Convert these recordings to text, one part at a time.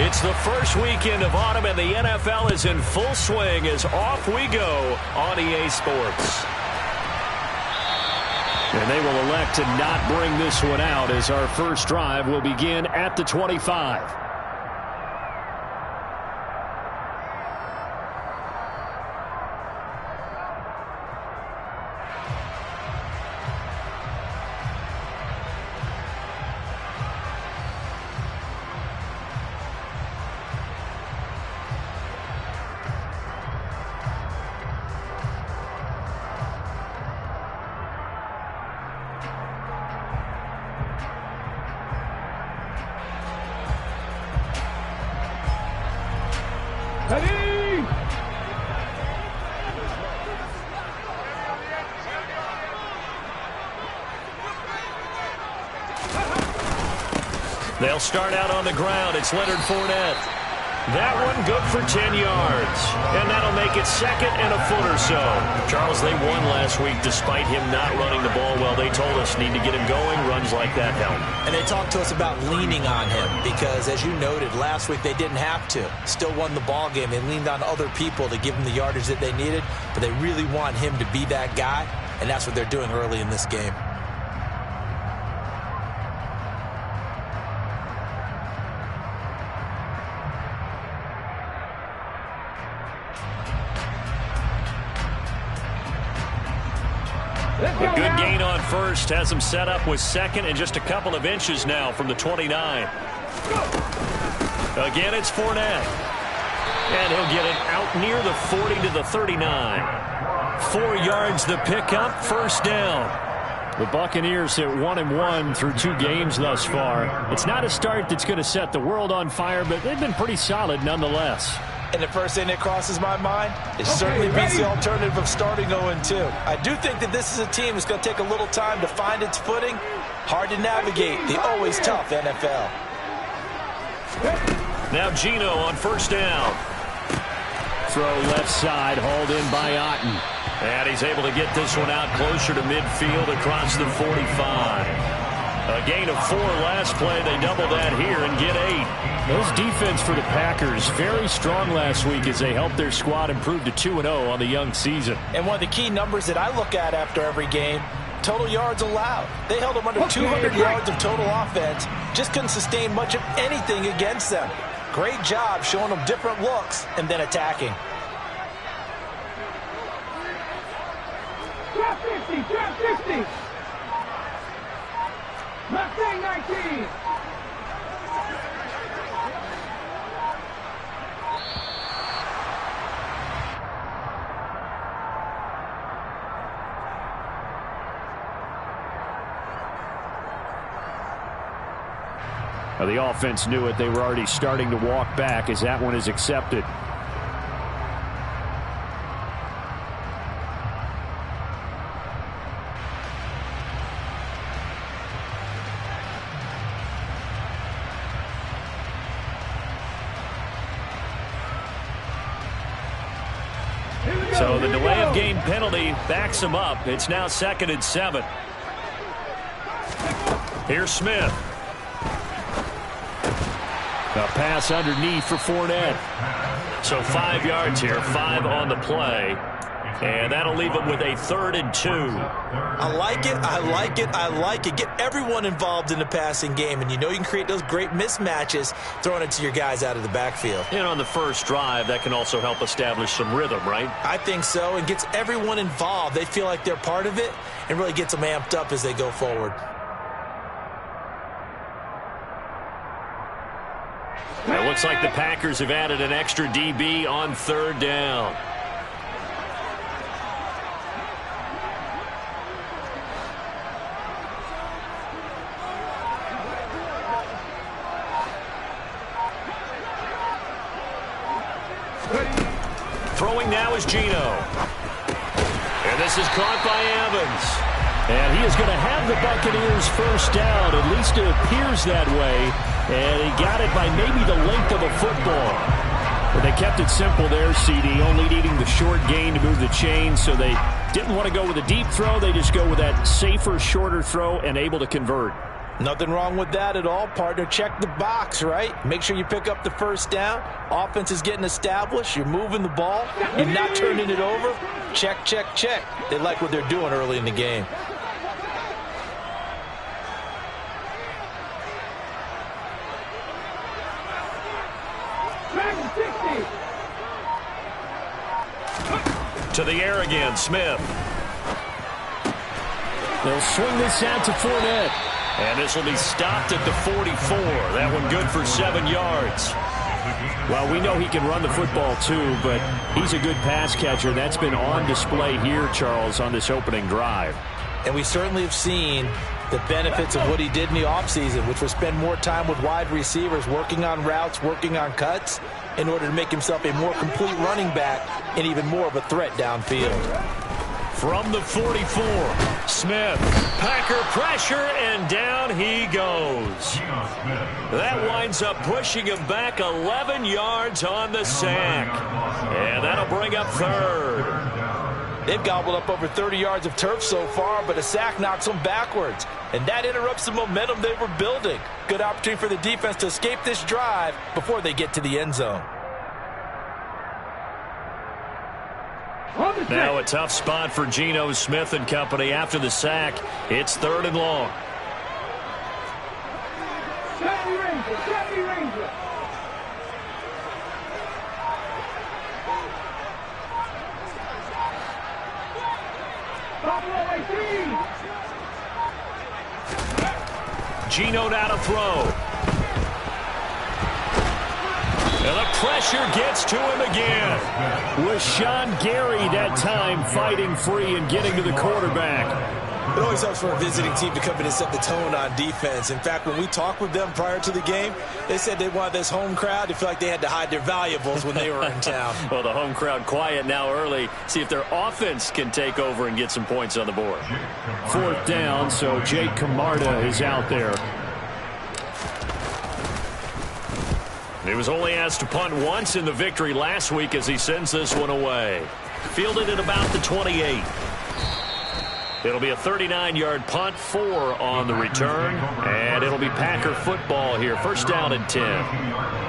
It's the first weekend of autumn, and the NFL is in full swing as off we go on EA Sports. And they will elect to not bring this one out as our first drive will begin at the 25. They'll start out on the ground. It's Leonard Fournette. That one good for 10 yards. And that'll make it second and a foot or so. Charles, they won last week despite him not running the ball well. They told us need to get him going. Runs like that help. And they talked to us about leaning on him because, as you noted, last week they didn't have to. Still won the ball game. They leaned on other people to give them the yardage that they needed. But they really want him to be that guy. And that's what they're doing early in this game. A good gain on first has him set up with second and just a couple of inches now from the 29. Again, it's Fournette. And he'll get it out near the 40 to the 39. 4 yards the pickup, first down. The Buccaneers hit 1-1 through 2 games thus far. It's not a start that's going to set the world on fire, but they've been pretty solid nonetheless. And the first thing that crosses my mind is certainly beats the alternative of starting 0-2. I do think that this is a team that's going to take a little time to find its footing. Hard to navigate the always tough NFL. Now Geno on first down. Throw left side, hauled in by Otten. And he's able to get this one out closer to midfield across the 45. A gain of 4 last play. They double that here and get 8. Those defense for the Packers very strong last week as they helped their squad improve to 2-0 on the young season. And one of the key numbers that I look at after every game, total yards allowed. They held them under 200 yards of total offense. Just couldn't sustain much of anything against them. Great job showing them different looks and then attacking. Drop 50, drop 50. Mustang 19. Now the offense knew it. They were already starting to walk back as that one is accepted. So the delay of game penalty backs him up. It's now 2nd and 7. Here's Smith. A pass underneath for Fournette. So 5 yards here, 5 on the play. And that'll leave him with a 3rd and 2. I like it, I like it, I like it. Get everyone involved in the passing game, and you know you can create those great mismatches throwing it to your guys out of the backfield. And on the first drive, that can also help establish some rhythm, right? I think so, and gets everyone involved. They feel like they're part of it and really gets them amped up as they go forward. It looks like the Packers have added an extra DB on 3rd down. Throwing now is Geno. And this is caught by Evans. And he is going to have the Buccaneers first down. At least it appears that way. And he got it by maybe the length of a football. But they kept it simple there, CD, only needing the short gain to move the chain. So they didn't want to go with a deep throw. They just go with that safer, shorter throw and able to convert. Nothing wrong with that at all, partner. Check the box, right? Make sure you pick up the first down. Offense is getting established. You're moving the ball. You're not turning it over. Check, check, check. They like what they're doing early in the game. To the air again, Smith. They'll swing this out to Fournette. And this will be stopped at the 44. That one good for 7 yards. Well, we know he can run the football too, but he's a good pass catcher. That's been on display here, Charles, on this opening drive. And we certainly have seen the benefits of what he did in the offseason, which was spend more time with wide receivers, working on routes, working on cuts, in order to make himself a more complete running back and even more of a threat downfield. From the 44, Smith, Packer pressure, and down he goes. That winds up pushing him back 11 yards on the sack. And that'll bring up third. They've gobbled up over 30 yards of turf so far, but a sack knocks them backwards. And that interrupts the momentum they were building. Good opportunity for the defense to escape this drive before they get to the end zone. Now a tough spot for Geno Smith and company after the sack. It's 3rd and long. Sammy Ranger. Buffalo 18. Geno now to throw. And the pressure gets to him again. Was Sean Gary that time fighting free and getting to the quarterback. It always helps for a visiting team to come in and set the tone on defense. In fact, when we talked with them prior to the game, they said they wanted this home crowd to feel like they had to hide their valuables when they were in town. Well, the home crowd quiet now early. See if their offense can take over and get some points on the board. 4th down, so Jake Camarda is out there. He was only asked to punt once in the victory last week as he sends this one away. Fielded at about the 28. It'll be a 39-yard punt, 4 on the return, and it'll be Packer football here. 1st down and 10.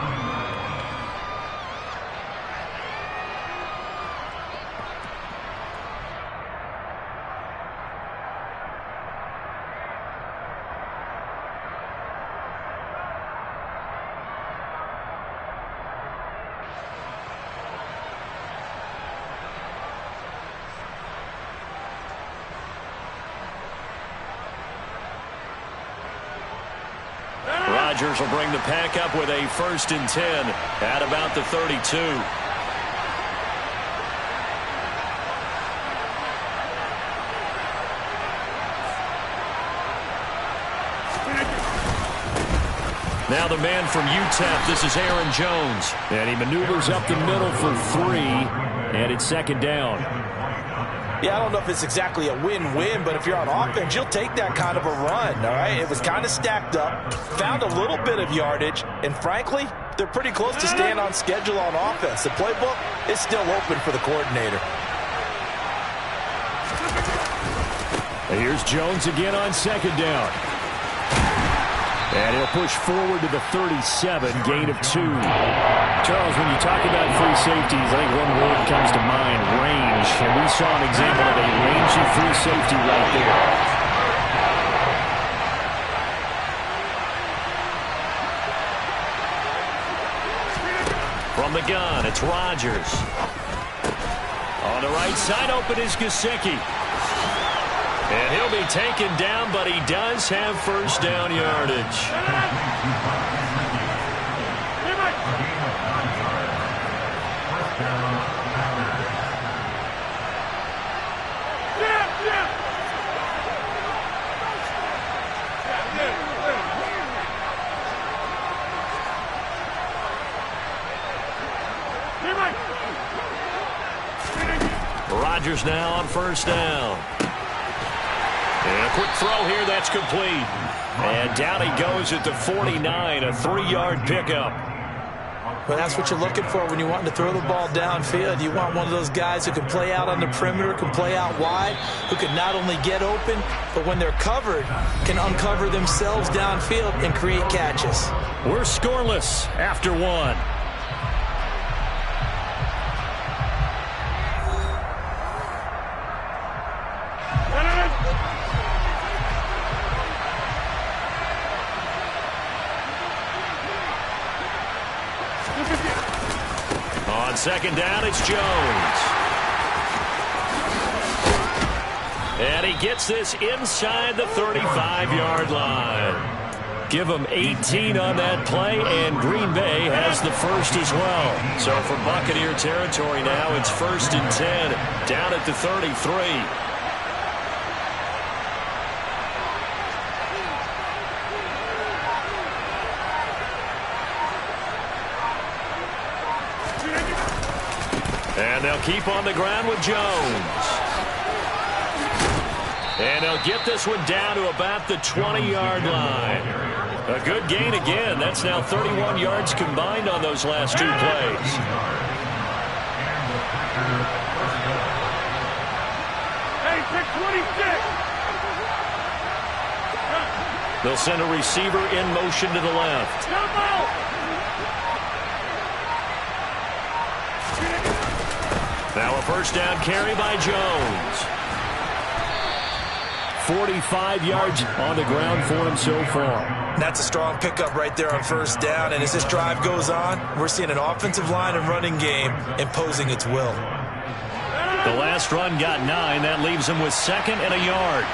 Rodgers will bring the pack up with a 1st and 10 at about the 32. Now the man from UTEP, this is Aaron Jones. And he maneuvers up the middle for 3, and it's 2nd down. Yeah, I don't know if it's exactly a win-win, but if you're on offense, you'll take that kind of a run, all right? It was kind of stacked up, found a little bit of yardage, and frankly, they're pretty close to staying on schedule on offense. The playbook is still open for the coordinator. And here's Jones again on 2nd down. And he'll push forward to the 37, gain of 2. Charles, when you talk about free safeties, I think one word comes to mind, range. And we saw an example of a rangy free safety right there. From the gun, it's Rodgers. On the right side, open is Gesicki. And he'll be taken down, but he does have 1st down yardage. Rodgers now on 1st down. And a quick throw here, that's complete. And down he goes at the 49, a 3-yard pickup. Well, that's what you're looking for when you're wanting to throw the ball downfield. You want one of those guys who can play out on the perimeter, can play out wide, who can not only get open, but when they're covered, can uncover themselves downfield and create catches. We're scoreless after one. On second down, it's Jones. And he gets this inside the 35-yard line. Give him 18 on that play, and Green Bay has the first as well. So for Buccaneer territory now, it's 1st and 10, down at the 33. And they'll keep on the ground with Jones. And they'll get this one down to about the 20-yard line. A good gain again. That's now 31 yards combined on those last two plays. Hey, pick 26. They'll send a receiver in motion to the left. Jump out. Now a first down carry by Jones. 45 yards on the ground for him so far. That's a strong pickup right there on first down. And as this drive goes on, we're seeing an offensive line and running game imposing its will. The last run got 9. That leaves him with 2nd and a yard.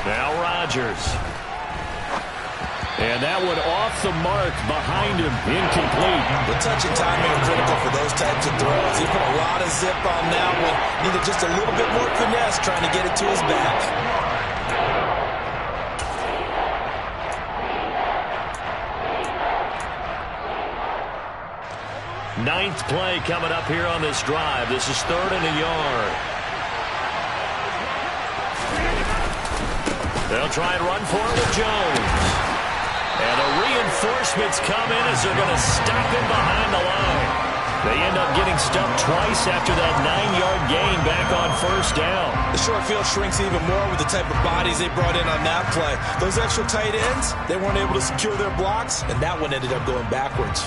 Now Rodgers. And that one off the mark behind him. Incomplete. The touch and timing are critical for those types of throws. He put a lot of zip on that one. Needed just a little bit more finesse trying to get it to his back. Ninth play coming up here on this drive. This is 3rd and a yard. They'll try and run for it with Jones. And the reinforcements come in as they're going to stop him behind the line. They end up getting stumped twice after that 9-yard gain back on first down. The short field shrinks even more with the type of bodies they brought in on that play. Those extra tight ends, they weren't able to secure their blocks, and that one ended up going backwards.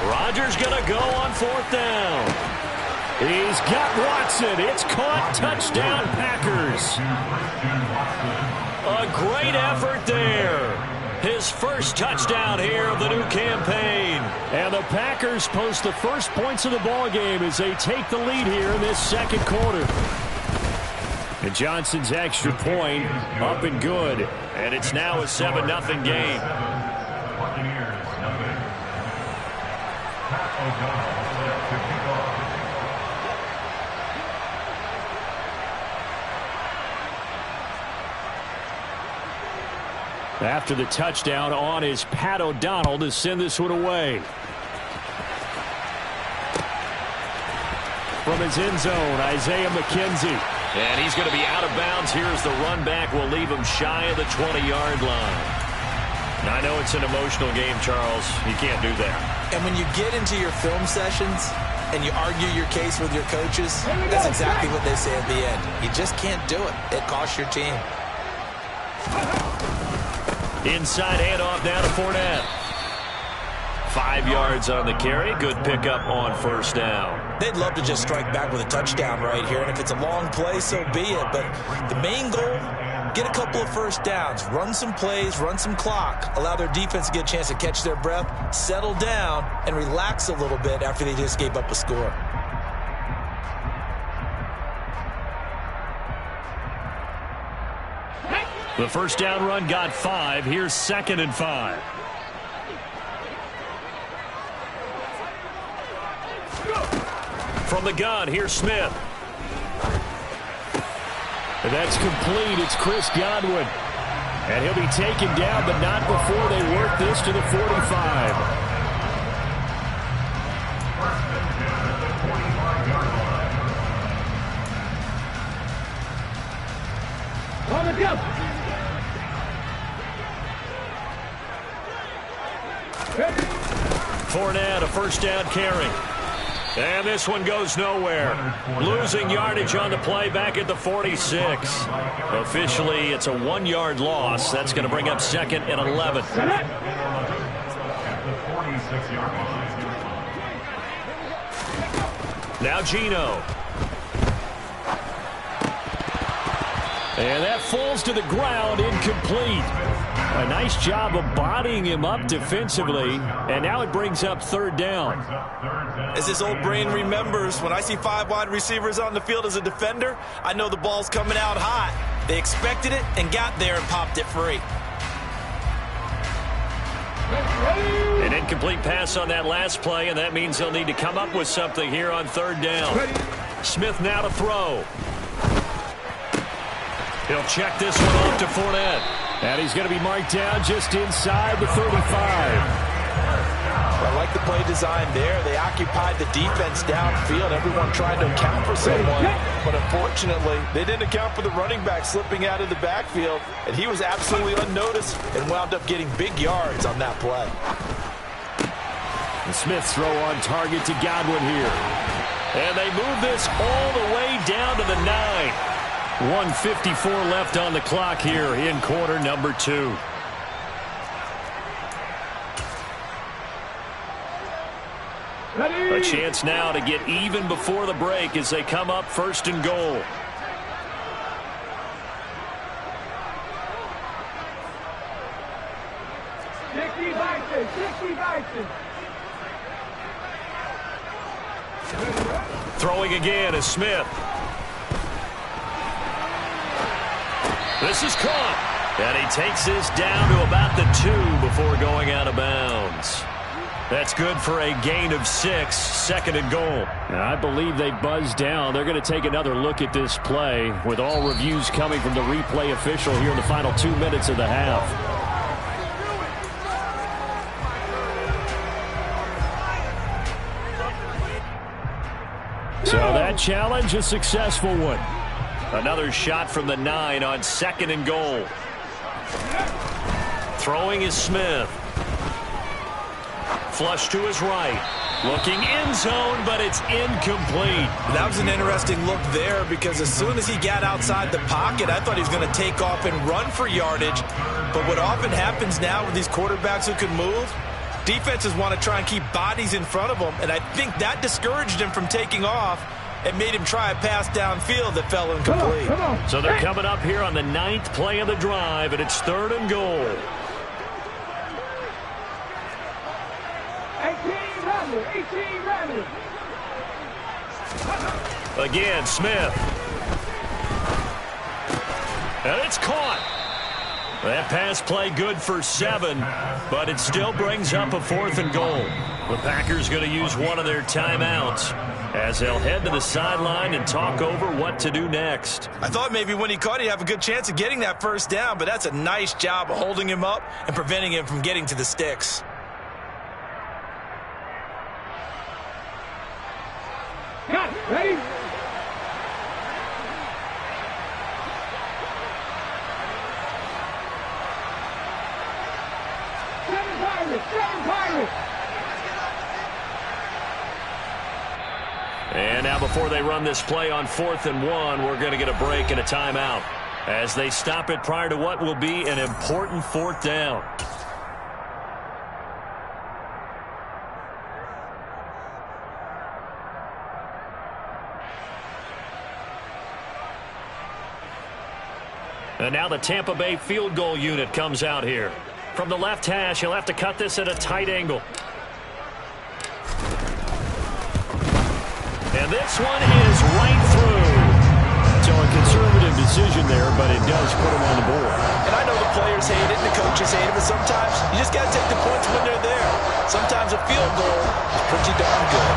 Rodgers going to go on 4th down. He's got Watson. It's caught. Touchdown, Packers. A great effort there. His first touchdown here of the new campaign. And the Packers post the first points of the ball game as they take the lead here in this second quarter. And Johnson's extra point up and good. And it's now a 7-0 game. After the touchdown on is Pat O'Donnell to send this one away. From his end zone, Isaiah McKenzie. And he's going to be out of bounds. Here's the run back. Will leave him shy of the 20-yard line. Now, I know it's an emotional game, Charles. You can't do that. And when you get into your film sessions and you argue your case with your coaches, that's exactly what they say at the end. You just can't do it. It costs your team. Inside handoff down to Fournette. 5 yards on the carry. Good pickup on first down. They'd love to just strike back with a touchdown right here. And if it's a long play, so be it. But the main goal, get a couple of first downs. Run some plays, run some clock. Allow their defense to get a chance to catch their breath, settle down, and relax a little bit after they just gave up a score. The first down run got 5. Here's 2nd and 5. From the gun, here's Smith. And that's complete. It's Chris Godwin. And he'll be taken down, but not before they work this to the 45. Fournette, a first down carry. And this one goes nowhere. Losing yardage on the play back at the 46. Officially, it's a 1-yard loss. That's going to bring up 2nd and 11. Now Geno. And that falls to the ground, incomplete. A nice job of bodying him up defensively, and now it brings up 3rd down. As his old brain remembers, when I see 5 wide receivers on the field as a defender, I know the ball's coming out hot. They expected it and got there and popped it free. An incomplete pass on that last play, and that means they'll need to come up with something here on 3rd down. Smith now to throw. He'll check this one off to Fournette. And he's going to be marked down just inside the 35. I like the play design there. They occupied the defense downfield. Everyone trying to account for someone. But unfortunately, they didn't account for the running back slipping out of the backfield. And he was absolutely unnoticed and wound up getting big yards on that play. The Smith's throw on target to Godwin here. And they move this all the way down to the 9. 1:54 left on the clock here in quarter number 2. A chance now to get even before the break as they come up 1st and goal. Throwing again is Smith. This is caught. And he takes this down to about the 2 before going out of bounds. That's good for a gain of 6, 2nd and goal. I believe they buzzed down. They're going to take another look at this play with all reviews coming from the replay official here in the final 2 minutes of the half. So that challenge, a successful one. Another shot from the 9 on 2nd and goal. Throwing is Smith. Flush to his right. Looking end zone, but it's incomplete. That was an interesting look there because as soon as he got outside the pocket, I thought he was going to take off and run for yardage. But what often happens now with these quarterbacks who can move, defenses want to try and keep bodies in front of them, and I think that discouraged him from taking off and made him try a pass downfield that fell incomplete. So they're coming up here on the 9th play of the drive, and it's 3rd and goal. 18 running. Again, Smith. And it's caught. That pass play good for 7, but it still brings up a 4th and goal. The Packers going to use one of their timeouts as they'll head to the sideline and talk over what to do next. I thought maybe when he caught, he'd have a good chance of getting that 1st down, but that's a nice job of holding him up and preventing him from getting to the sticks. Got it. Ready? Seven Pirates. And now before they run this play on 4th and 1, we're going to get a break and a timeout as they stop it prior to what will be an important 4th down. And now the Tampa Bay field goal unit comes out here. From the left hash, he'll have to cut this at a tight angle. And this one is right through. So a conservative decision there, but it does put him on the board. And I know the players hate it and the coaches hate it, but sometimes you just got to take the points when they're there. Sometimes a field goal is pretty darn good.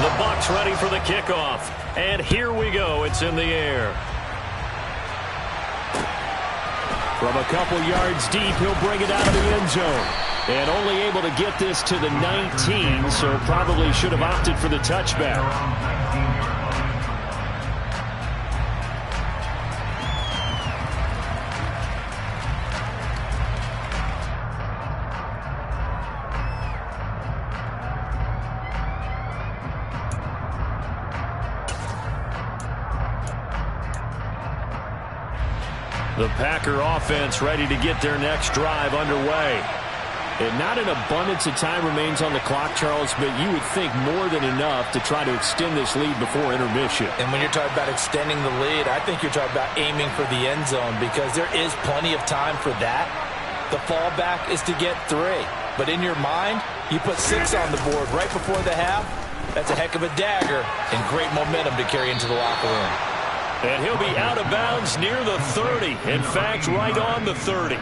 The Bucs ready for the kickoff. And here we go. It's in the air. From a couple yards deep, he'll bring it out of the end zone. And only able to get this to the 19, so probably should have opted for the touchback. The Packer offense ready to get their next drive underway. And not an abundance of time remains on the clock, Charles, but you would think more than enough to try to extend this lead before intermission. And when you're talking about extending the lead, I think you're talking about aiming for the end zone because there is plenty of time for that. The fallback is to get 3. But in your mind, you put 6 on the board right before the half. That's a heck of a dagger and great momentum to carry into the locker room. And he'll be out of bounds near the 30. In fact, right on the 30.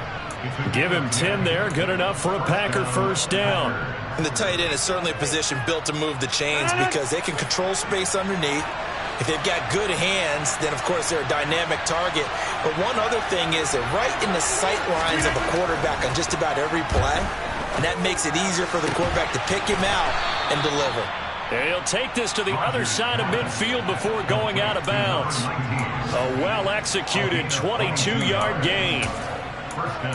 Give him 10 there. Good enough for a Packer first down. And the tight end is certainly a position built to move the chains because they can control space underneath. If they've got good hands, then, of course, they're a dynamic target. But one other thing is they're right in the sight lines of a quarterback on just about every play. And that makes it easier for the quarterback to pick him out and deliver. And he'll take this to the other side of midfield before going out of bounds. A well-executed 22-yard gain.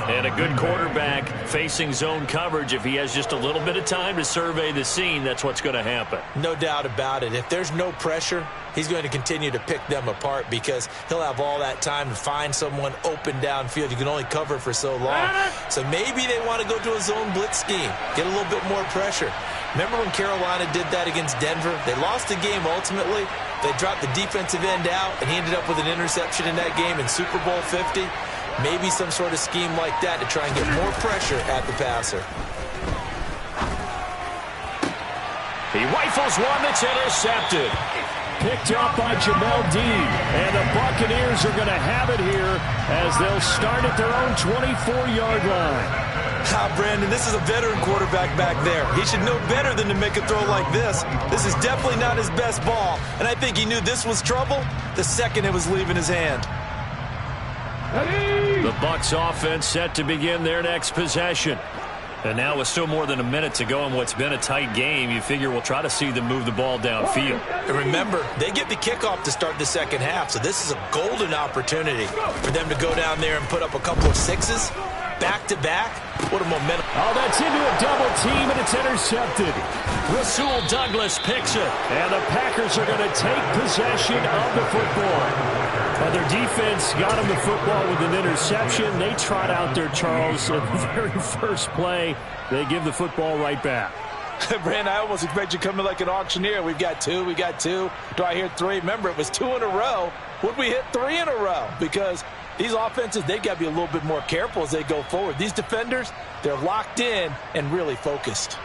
And a good quarterback facing zone coverage. If he has just a little bit of time to survey the scene, that's what's going to happen. No doubt about it. If there's no pressure, he's going to continue to pick them apart because he'll have all that time to find someone open downfield. You can only cover for so long. So maybe they want to go to a zone blitz scheme, get a little bit more pressure. Remember when Carolina did that against Denver? They lost the game ultimately. They dropped the defensive end out, and he ended up with an interception in that game in Super Bowl 50. Maybe some sort of scheme like that to try and get more pressure at the passer. He rifles one that's intercepted. Picked up by Jamel Dean. And the Buccaneers are going to have it here as they'll start at their own 24-yard line. Brandon, this is a veteran quarterback back there. He should know better than to make a throw like this. This is definitely not his best ball. And I think he knew this was trouble the second it was leaving his hand. The Bucs offense set to begin their next possession. And now with still more than a minute to go in what's been a tight game, you figure we'll try to see them move the ball downfield. And remember, they get the kickoff to start the second half, so this is a golden opportunity for them to go down there and put up a couple of 6s. Back-to-back, what a momentum. Oh, that's into a double team, and it's intercepted. Rasul Douglas picks it. And the Packers are going to take possession of the football. And their defense got them the football with an interception. They trot out there, Charles, at the very first play. They give the football right back. Brandon, I almost expect you coming like an auctioneer. We've got 2, we got 2. Do I hear 3? Remember, it was 2 in a row. Would we hit 3 in a row? Because these offenses, they've got to be a little bit more careful as they go forward. These defenders, they're locked in and really focused.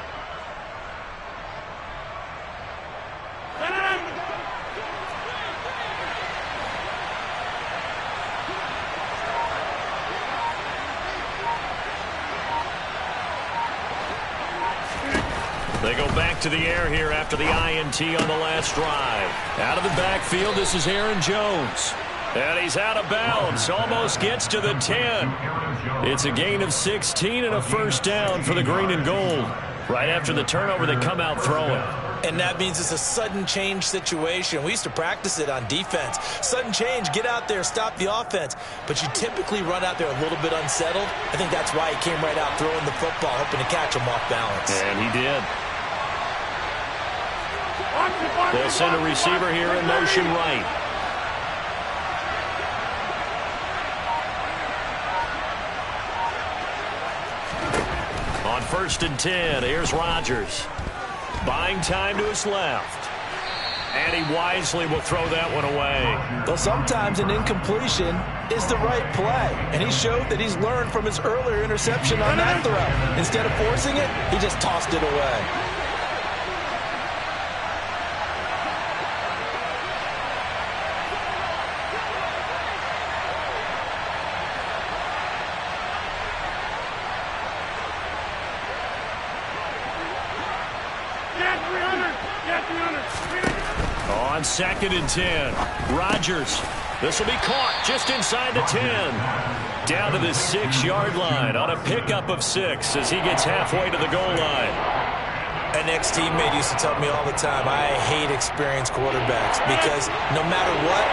They go back to the air here after the INT on the last drive. Out of the backfield, this is Aaron Jones. And he's out of bounds. Almost gets to the 10. It's a gain of 16 and a first down for the green and gold. Right after the turnover, they come out throwing. And that means it's a sudden change situation. We used to practice it on defense. Sudden change, get out there, stop the offense. But you typically run out there a little bit unsettled. I think that's why he came right out throwing the football, hoping to catch him off balance. And he did. They'll send a receiver here in motion right. On 1st and 10, here's Rodgers. Buying time to his left. And he wisely will throw that one away. Well, sometimes an incompletion is the right play. And he showed that he's learned from his earlier interception on that throw. Instead of forcing it, he just tossed it away. On 2nd and 10, Rodgers. This will be caught just inside the 10. Down to the 6-yard line on a pickup of 6 as he gets halfway to the goal line. An ex-teammate used to tell me all the time, I hate experienced quarterbacks because no matter what,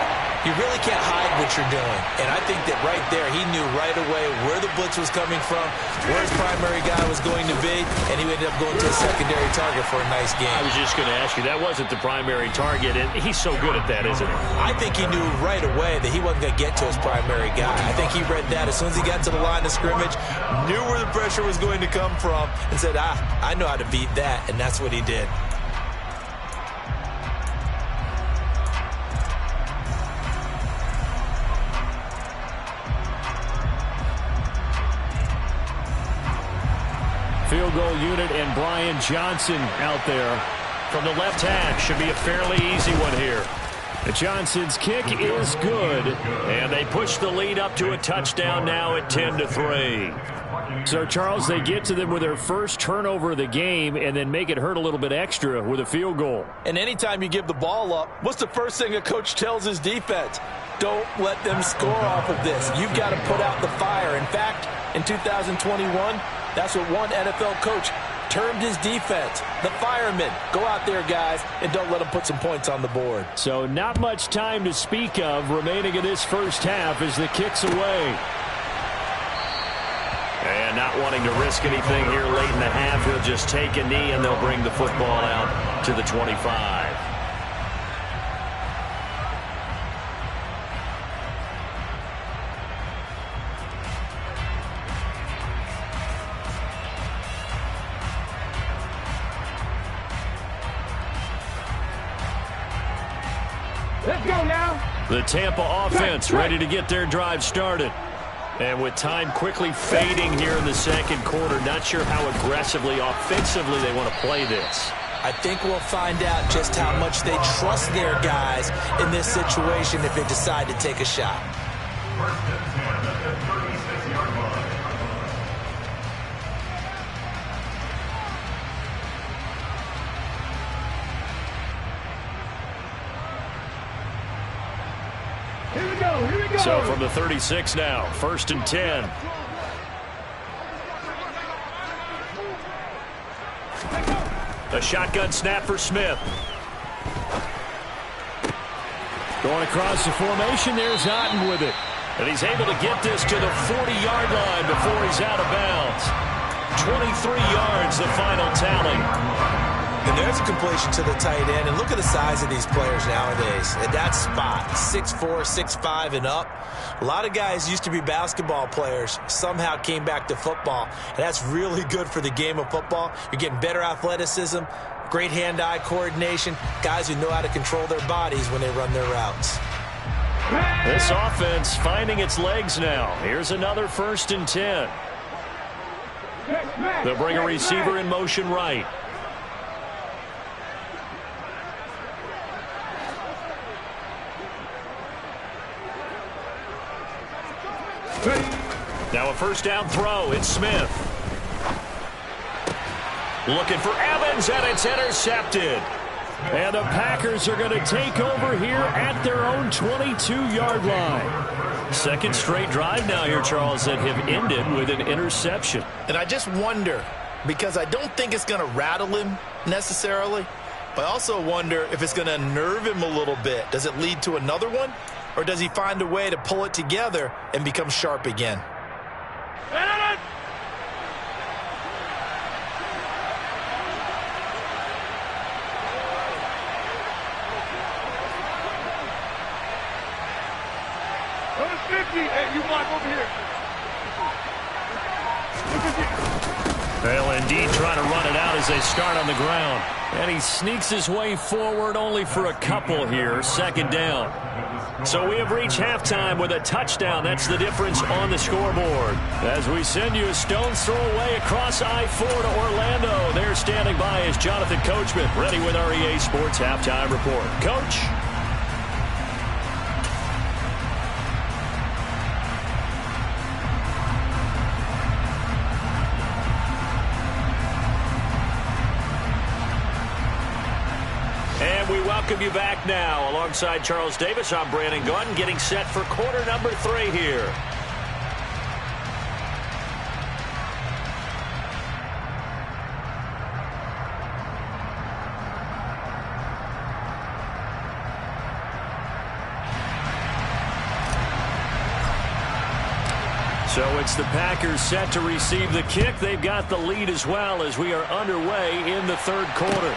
you really can't hide what you're doing. And I think that right there, he knew right away where the blitz was coming from, where his primary guy was going to be, and he ended up going to a secondary target for a nice game. I was just going to ask you, that wasn't the primary target, and he's so good at that, isn't he? I think he knew right away that he wasn't going to get to his primary guy. I think he read that as soon as he got to the line of scrimmage, knew where the pressure was going to come from, and said, I know how to beat that, and that's what he did. Field goal unit and Brian Johnson out there from the left hash. Should be a fairly easy one here. The Johnson's kick is good, and they push the lead up to a touchdown now at 10-3. So, Charles, they get to them with their first turnover of the game and then make it hurt a little bit extra with a field goal. And anytime you give the ball up, what's the first thing a coach tells his defense? Don't let them score off of this. You've got to put out the fire. In fact, in 2021, that's what one NFL coach termed his defense, the firemen. Go out there, guys, and don't let them put some points on the board. So not much time to speak of remaining in this first half as the kick's away. And not wanting to risk anything here late in the half, he'll just take a knee and they'll bring the football out to the 25. Let's go now. The Tampa offense ready to get their drive started. And with time quickly fading here in the second quarter, not sure how aggressively, offensively they want to play this. I think we'll find out just how much they trust their guys in this situation if they decide to take a shot. Here we go. Here we go. So from the 36 now, 1st and 10. A shotgun snap for Smith. Going across the formation, there's Otten with it. And he's able to get this to the 40-yard line before he's out of bounds. 23 yards, the final tally. And there's a completion to the tight end. And look at the size of these players nowadays. At that spot, 6'4", 6'5", and up. A lot of guys used to be basketball players, somehow came back to football. And that's really good for the game of football. You're getting better athleticism, great hand-eye coordination, guys who know how to control their bodies when they run their routes. This offense finding its legs now. Here's another 1st and 10. They'll bring a receiver in motion right. Now a first down throw. It's Smith. Looking for Evans, and it's intercepted. And the Packers are going to take over here at their own 22-yard line. Second straight drive now here, Charles, that have ended with an interception. And I just wonder, because I don't think it's going to rattle him necessarily, but I also wonder if it's going to nerve him a little bit. Does it lead to another one? Or does he find a way to pull it together and become sharp again? Number 50. Hey, you block over here. They'll indeed try to run it out as they start on the ground. And he sneaks his way forward only for a couple here. 2nd down. So we have reached halftime with a touchdown. That's the difference on the scoreboard. As we send you a stone's throw away across I-4 to Orlando. There standing by is Jonathan Coachman, ready with our EA Sports Halftime Report. Coach. And we welcome you back now. Alongside Charles Davis, I'm Brandon Gunn, getting set for quarter number 3 here. So it's the Packers set to receive the kick. They've got the lead as well as we are underway in the third quarter.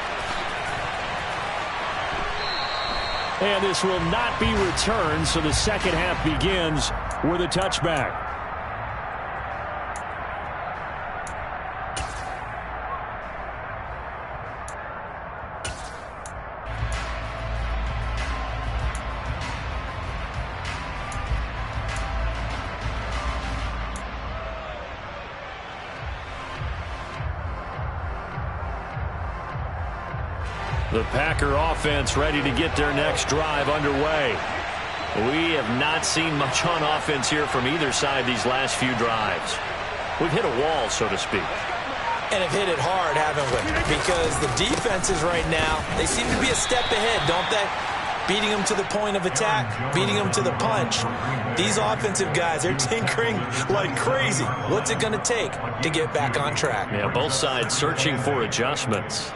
And this will not be returned, so the second half begins with a touchback. The Packer offense ready to get their next drive underway. We have not seen much on offense here from either side these last few drives. We've hit a wall, so to speak. And have hit it hard, haven't we? Because the defenses right now, they seem to be a step ahead, don't they? Beating them to the point of attack, beating them to the punch. These offensive guys, they're tinkering like crazy. What's it going to take to get back on track? Yeah, both sides searching for adjustments.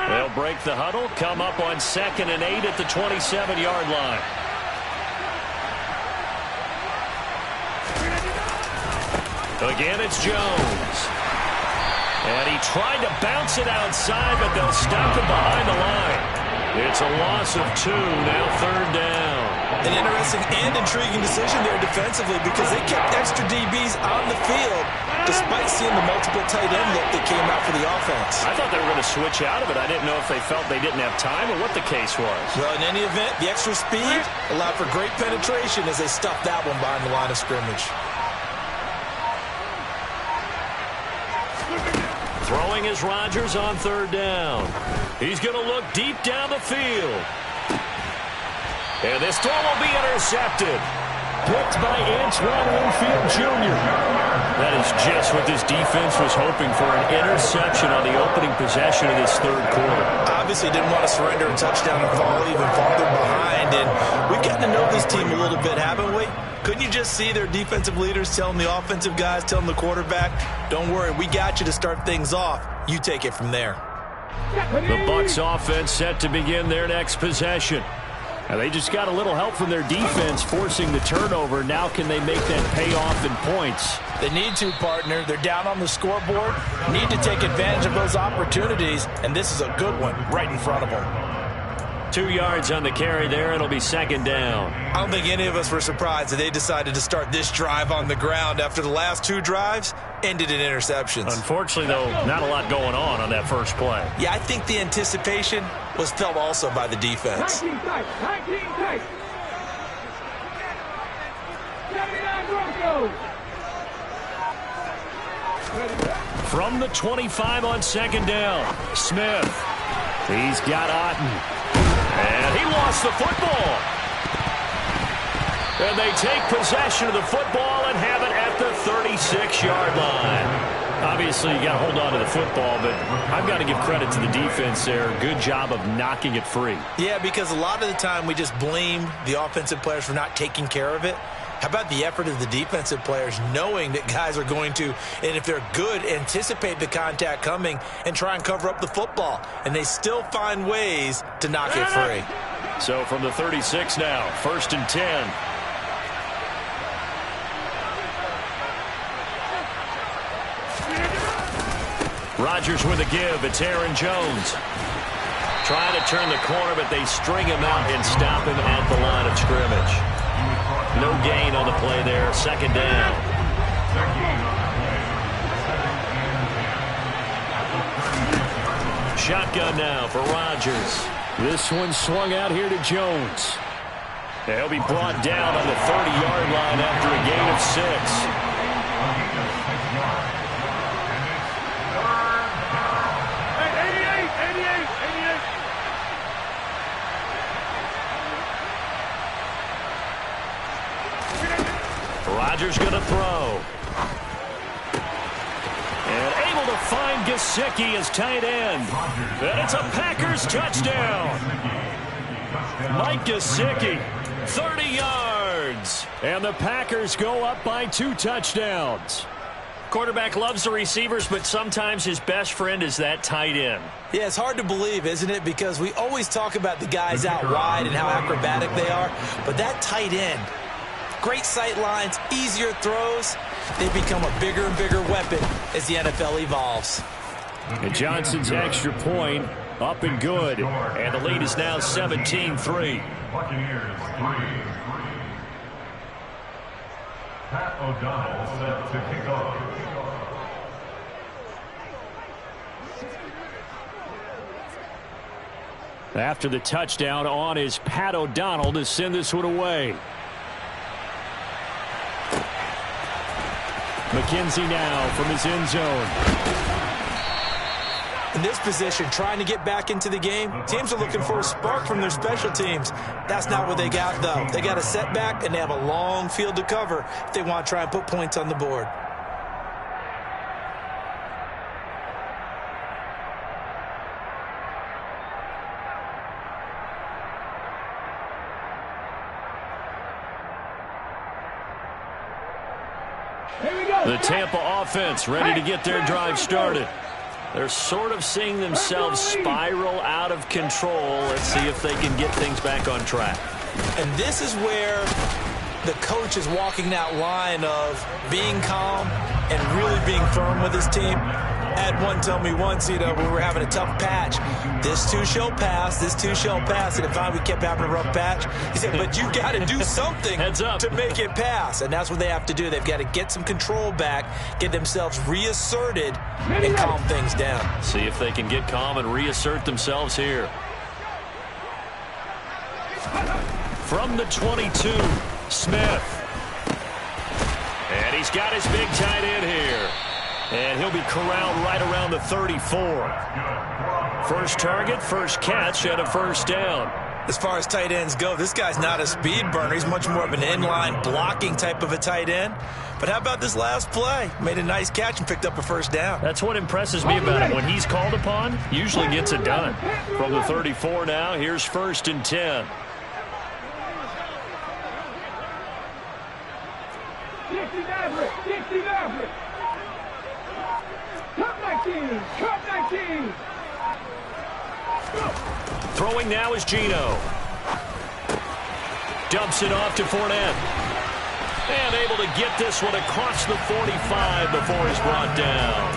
They'll break the huddle, come up on 2nd and 8 at the 27-yard line. Again, it's Jones. And he tried to bounce it outside, but they'll stop him behind the line. It's a loss of 2, now 3rd down. An interesting and intriguing decision there defensively because they kept extra DBs on the field despite seeing the multiple tight end look that came out for the offense. I thought they were going to switch out of it. I didn't know if they felt they didn't have time or what the case was. Well, in any event, the extra speed allowed for great penetration as they stuffed that one behind the line of scrimmage. Throwing is Rodgers on 3rd down. He's going to look deep down the field. And this throw will be intercepted. Picked by Antoine Winfield Jr. That is just what this defense was hoping for, an interception on the opening possession of this third quarter. Obviously didn't want to surrender a touchdown and fall even farther behind. And we've gotten to know this team a little bit, haven't we? Couldn't you just see their defensive leaders telling the offensive guys, telling the quarterback, don't worry, we got you to start things off. You take it from there. The Bucs offense set to begin their next possession. Now they just got a little help from their defense forcing the turnover. Now can they make that pay off in points? They need to, partner. They're down on the scoreboard. Need to take advantage of those opportunities, and this is a good one right in front of them. 2 yards on the carry there. It'll be 2nd down. I don't think any of us were surprised that they decided to start this drive on the ground after the last 2 drives ended in interceptions. Unfortunately, though, not a lot going on that first play. Yeah, I think the anticipation was felt also by the defense. 19 tight. From the 25 on 2nd down, Smith. He's got Otten. And he lost the football. And they take possession of the football and have it at the 36-yard line. Obviously, you got to hold on to the football, but I've got to give credit to the defense there. Good job of knocking it free. Yeah, because a lot of the time we just blame the offensive players for not taking care of it. How about the effort of the defensive players knowing that guys are going to, and if they're good, anticipate the contact coming and try and cover up the football. And they still find ways to knock it free. So from the 36 now, 1st and 10. Rodgers with a give. It's Aaron Jones. Trying to turn the corner, but they string him out and stop him at the line of scrimmage. No gain on the play there. 2nd down. Shotgun now for Rodgers. This one swung out here to Jones. He'll be brought down on the 30-yard line after a gain of 6. Rodgers going to throw. And able to find Gesicki Gesicki is tight end. And it's a Packers touchdown. Mike Gesicki, 30 yards. And the Packers go up by 2 touchdowns. Quarterback loves the receivers, but sometimes his best friend is that tight end. Yeah, it's hard to believe, isn't it? Because we always talk about the guys out wide and how acrobatic they are. But that tight end, great sight lines, easier throws. They become a bigger and bigger weapon as the NFL evolves. And Johnson's extra point up and good. And the lead is now 17-3. Buccaneers 3. Pat O'Donnell set to kick off. After the touchdown, on is Pat O'Donnell to send this one away. McKenzie now from his end zone. In this position, trying to get back into the game, teams are looking for a spark from their special teams. That's not what they got, though. They got a setback, and they have a long field to cover if they want to try and put points on the board. The Tampa offense ready to get their drive started. They're sort of seeing themselves spiral out of control. Let's see if they can get things back on track. And this is where the coach is walking that line of being calm and really being firm with his team. I had one tell me once, we were having a tough patch. This too shall pass, this too shall pass. And if we kept having a rough patch, he said, but you got to do something to make it pass. And that's what they have to do. They've got to get some control back, get themselves reasserted, and calm things down. See if they can get calm and reassert themselves here. From the 22, Smith. And he's got his big tight end here. And he'll be corralled right around the 34. First target, first catch, and a first down. As far as tight ends go, this guy's not a speed burner. He's much more of an inline blocking type of a tight end. But how about this last play? Made a nice catch and picked up a first down. That's what impresses me about him. When he's called upon, usually gets it done. From the 34 now, here's 1st and 10. Throwing now is Geno. Dumps it off to Fournette. And able to get this one across the 45 before he's brought down.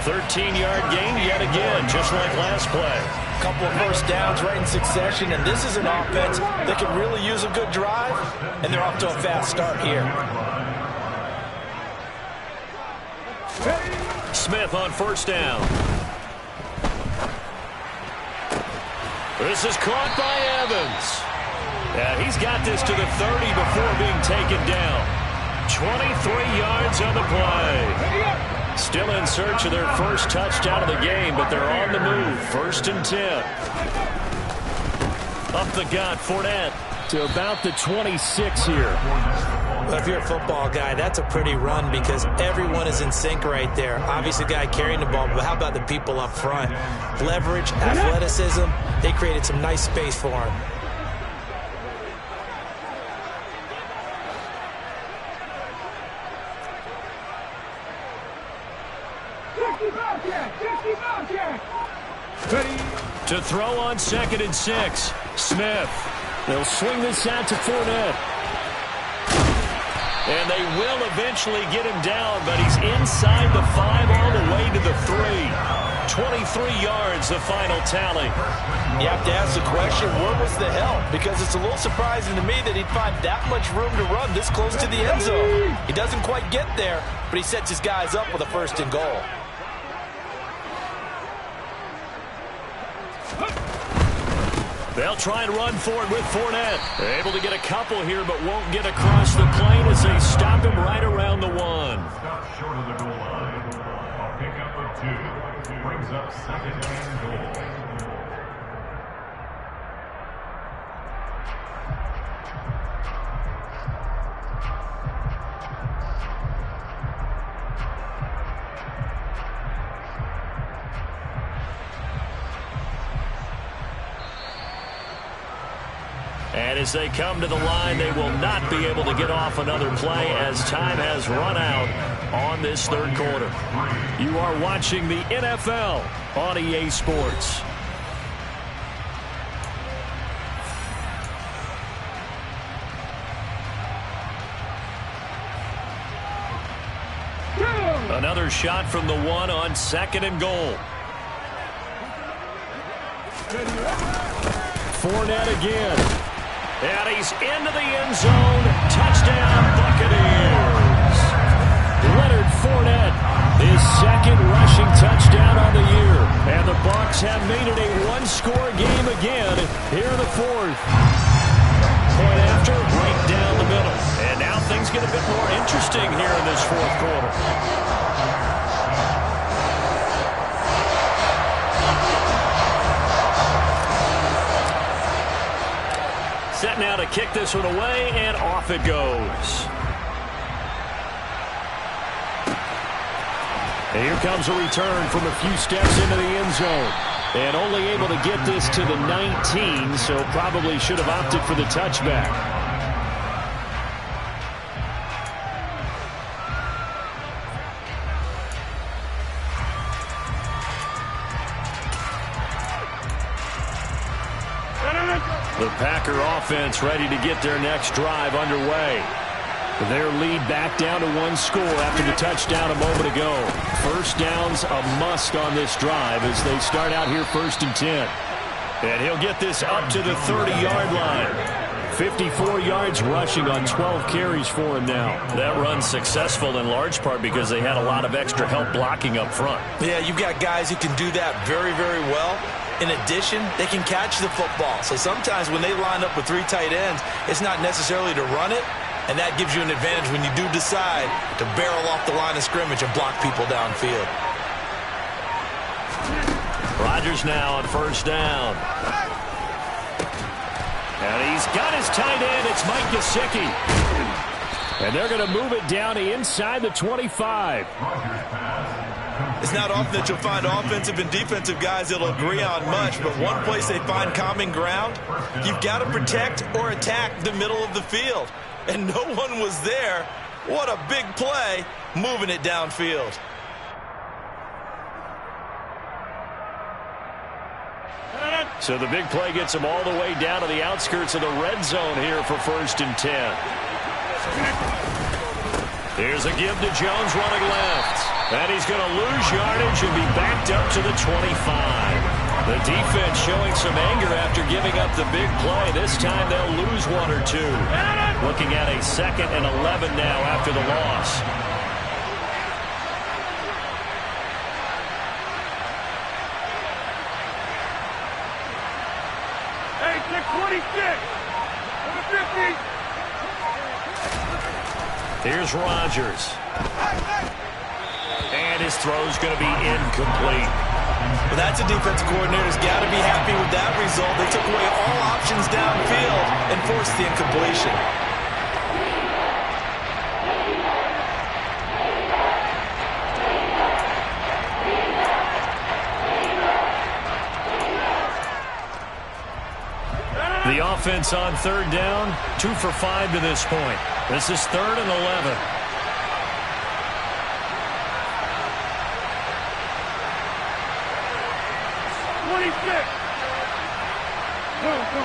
13-yard gain yet again, just like last play. A couple of first downs right in succession, and this is an offense that can really use a good drive, and they're off to a fast start here. Smith on first down. This is caught by Evans. And he's got this to the 30 before being taken down. 23 yards on the play. Still in search of their first touchdown of the game, but they're on the move. 1st and 10. Up the gut, Fournette to about the 26 here. But if you're a football guy, that's a pretty run because everyone is in sync right there. Obviously, the guy carrying the ball, but how about the people up front? Leverage, athleticism, they created some nice space for him. To throw on 2nd and 6, Smith. They'll swing this out to Fournette. And they will eventually get him down, but he's inside the 5 all the way to the 3. 23 yards, the final tally. You have to ask the question, where was the help? Because it's a little surprising to me that he'd find that much room to run this close to the end zone. He doesn't quite get there, but he sets his guys up with a 1st and goal. They'll try and run forward with Fournette. They're able to get a couple here, but won't get across the plane as they stop him right around the 1. Stop short of the goal line. A pickup of 2 brings up 2nd and goal. And as they come to the line, they will not be able to get off another play as time has run out on this third quarter. You are watching the NFL on EA Sports. Another shot from the one on 2nd and goal. Fournette again. And he's into the end zone. Touchdown, Buccaneers. Leonard Fournette, his 2nd rushing touchdown on the year. And the Bucs have made it a one-score game again here in the 4th. Point after, right down the middle. And now things get a bit more interesting here in this 4th quarter. Set now to kick this one away, and off it goes. And here comes a return from a few steps into the end zone. And only able to get this to the 19, so probably should have opted for the touchback. The Packer offense ready to get their next drive underway. Their lead back down to 1 score after the touchdown a moment ago. First down's a must on this drive as they start out here 1st and 10. And he'll get this up to the 30-yard line. 54 yards rushing on 12 carries for him now. That run's successful in large part because they had a lot of extra help blocking up front. Yeah, you've got guys who can do that very, very well. In addition, they can catch the football. So sometimes when they line up with 3 tight ends, it's not necessarily to run it, and that gives you an advantage when you do decide to barrel off the line of scrimmage and block people downfield. Rodgers now on 1st down. And he's got his tight end. It's Mike Gesicki. And they're going to move it down to inside the 25. It's not often that you'll find offensive and defensive guys that'll agree on much, but one place they find common ground, you've got to protect or attack the middle of the field. And no one was there. What a big play, moving it downfield. So the big play gets him all the way down to the outskirts of the red zone here for 1st and 10. Here's a give to Jones running left. And he's going to lose yardage and be backed up to the 25. The defense showing some anger after giving up the big play. This time they'll lose 1 or 2. Looking at a 2nd and 11 now after the loss. Hey, 626. Number 50. Here's Rodgers. And his throw's going to be incomplete. Well, that's a defensive coordinator's got to be happy with that result. They took away all options downfield and forced the incompletion. The offense on 3rd down, 2 for 5 to this point. This is 3rd and 11.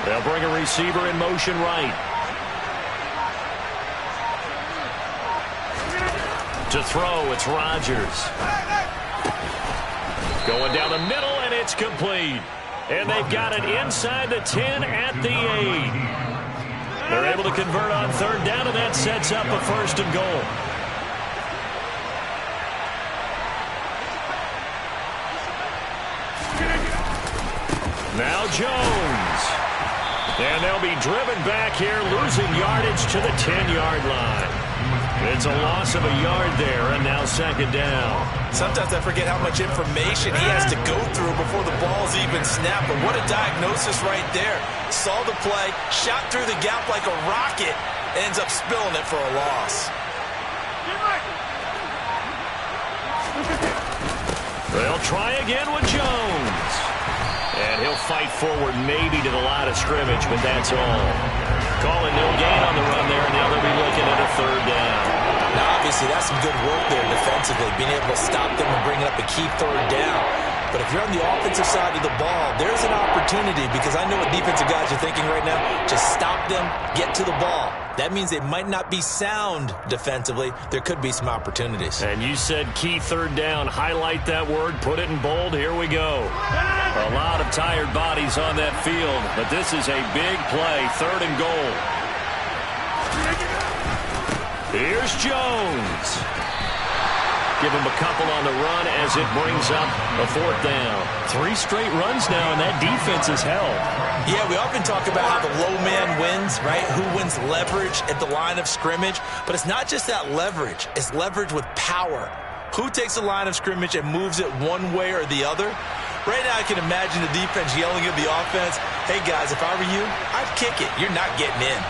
They'll bring a receiver in motion right. To throw, it's Rodgers. Going down the middle, and it's complete. And they've got it inside the 10 at the 8. They're able to convert on 3rd down, and that sets up a 1st and goal. Now Jones. And they'll be driven back here, losing yardage to the 10-yard line. It's a loss of a yard there, and now 2nd down. Sometimes I forget how much information he has to go through before the ball's even snapped. But what a diagnosis right there. Saw the play, shot through the gap like a rocket, ends up spilling it for a loss. They'll try again with Jones. And he'll fight forward maybe to the line of scrimmage, but that's all. Calling no gain on the run there, and now they'll be looking at a third down. Now, obviously, that's some good work there defensively, being able to stop them and bring up a key third down. But if you're on the offensive side of the ball, there's an opportunity, because I know what defensive guys are thinking right now. Just stop them, get to the ball. That means they might not be sound defensively. There could be some opportunities. And you said key third down. Highlight that word. Put it in bold. Here we go. A lot of tired bodies on that field, but this is a big play. 3rd and goal. Here's Jones. Give him a couple on the run as it brings up a 4th down. 3 straight runs now, and that defense is held. Yeah, we often talk about how the low man wins, right? Who wins leverage at the line of scrimmage. But it's not just that leverage. It's leverage with power. Who takes the line of scrimmage and moves it one way or the other? Right now, I can imagine the defense yelling at the offense, hey, guys, if I were you, I'd kick it. You're not getting in.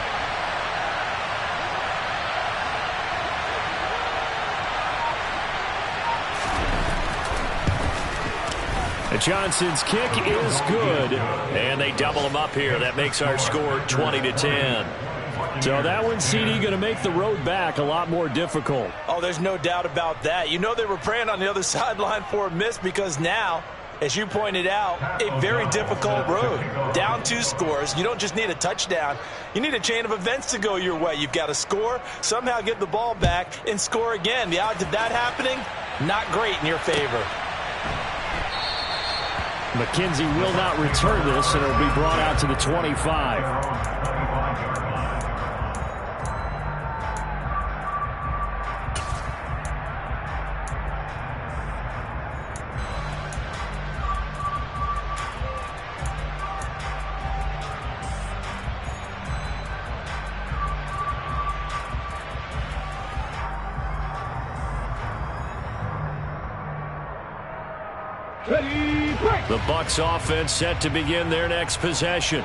Johnson's kick is good, and they double him up here. That makes our score 20-10. So that one, CD, going to make the road back a lot more difficult. Oh, there's no doubt about that. You know they were praying on the other sideline for a miss, because now, as you pointed out, a very difficult road. Down 2 scores. You don't just need a touchdown. You need a chain of events to go your way. You've got to score, somehow get the ball back, and score again. The odds of that happening, not great in your favor. McKenzie will not return this, and it'll be brought out to the 25. The Bucs offense set to begin their next possession.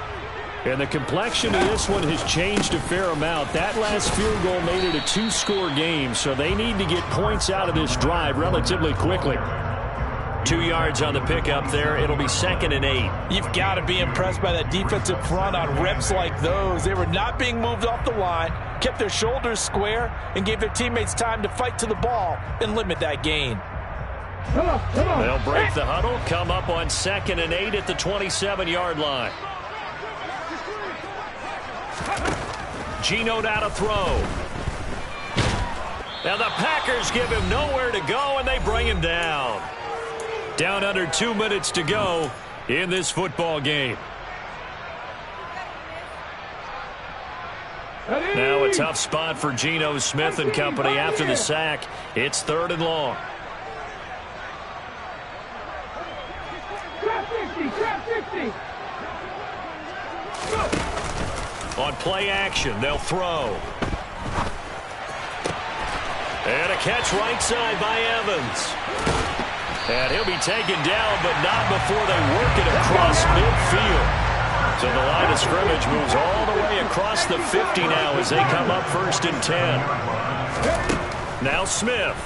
And the complexion of this one has changed a fair amount. That last field goal made it a 2-score game, so they need to get points out of this drive relatively quickly. 2 yards on the pickup there. It'll be 2nd and 8. You've got to be impressed by that defensive front on reps like those. They were not being moved off the line, kept their shoulders square, and gave their teammates time to fight to the ball and limit that gain. They'll break the huddle, come up on 2nd and 8 at the 27-yard line. Geno now to throw. Now the Packers give him nowhere to go, and they bring him down. Down under 2 minutes to go in this football game. Now a tough spot for Geno Smith and company after the sack. It's 3rd and long. On play action, they'll throw. And a catch right side by Evans. And he'll be taken down, but not before they work it across midfield. So the line of scrimmage moves all the way across the 50 now as they come up 1st and 10. Now Smith.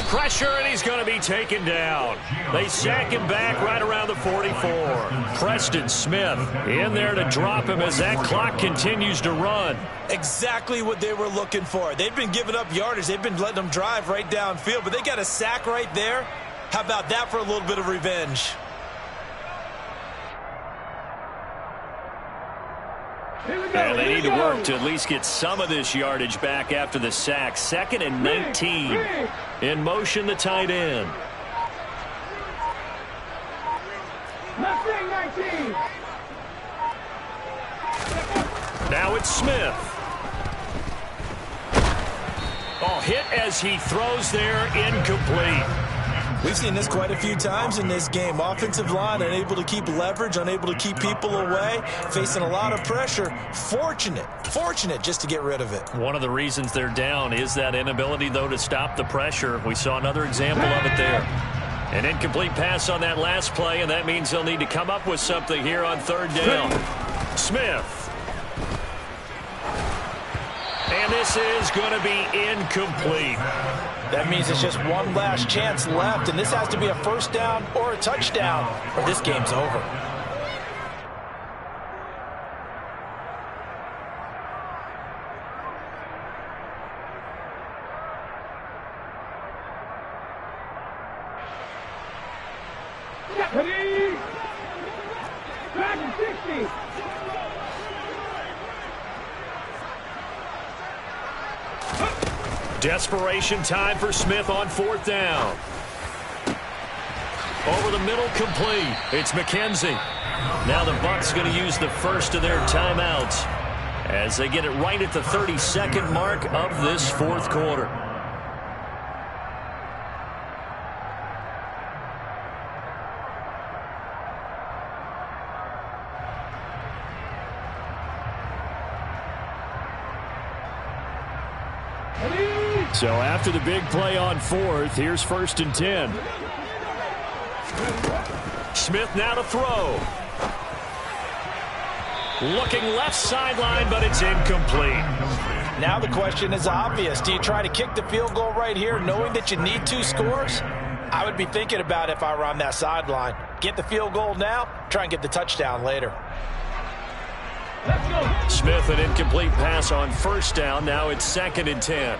Pressure, and he's going to be taken down. They sack him back right around the 44. Preston Smith in there to drop him as that clock continues to run. Exactly what they were looking for. They've been giving up yardage. They've been letting them drive right downfield, but they got a sack right there. How about that for a little bit of revenge? And they need to work to at least get some of this yardage back after the sack. 2nd and 19. In motion, the tight end. Now it's Smith. Oh, hit as he throws there, incomplete. We've seen this quite a few times in this game. Offensive line unable to keep leverage, unable to keep people away, facing a lot of pressure. Fortunate just to get rid of it. One of the reasons they're down is that inability, though, to stop the pressure. We saw another example of it there. An incomplete pass on that last play, and that means they'll need to come up with something here on 3rd down. Smith. And this is going to be incomplete. That means it's just one last chance left, and this has to be a first down or a touchdown, or this game's over. Back 60. Desperation time for Smith on 4th down. Over the middle, complete. It's McKenzie. Now the Bucs going to use the first of their timeouts as they get it right at the 32nd mark of this 4th quarter. So after the big play on 4th, here's 1st and 10. Smith now to throw. Looking left sideline, but it's incomplete. Now the question is obvious. Do you try to kick the field goal right here knowing that you need 2 scores? I would be thinking about it if I were on that sideline. Get the field goal now, try and get the touchdown later. Smith, an incomplete pass on 1st down. Now it's 2nd and 10.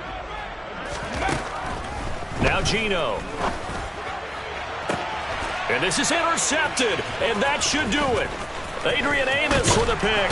Now Geno. And this is intercepted, and that should do it. Adrian Amos with a pick.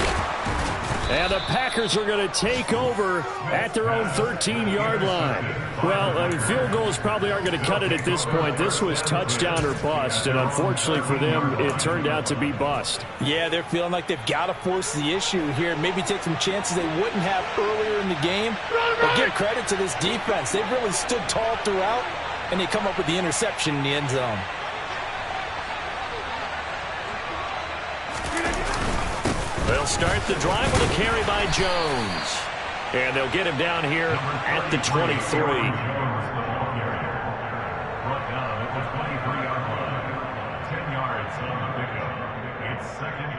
And the Packers are going to take over at their own 13-yard line. Well, I mean, field goals probably aren't going to cut it at this point. This was touchdown or bust, and unfortunately for them, it turned out to be bust. Yeah, they're feeling like they've got to force the issue here. Maybe take some chances they wouldn't have earlier in the game. But give credit to this defense. They've really stood tall throughout, and they come up with the interception in the end zone. They'll start the drive with a carry by Jones. And they'll get him down here at the 23.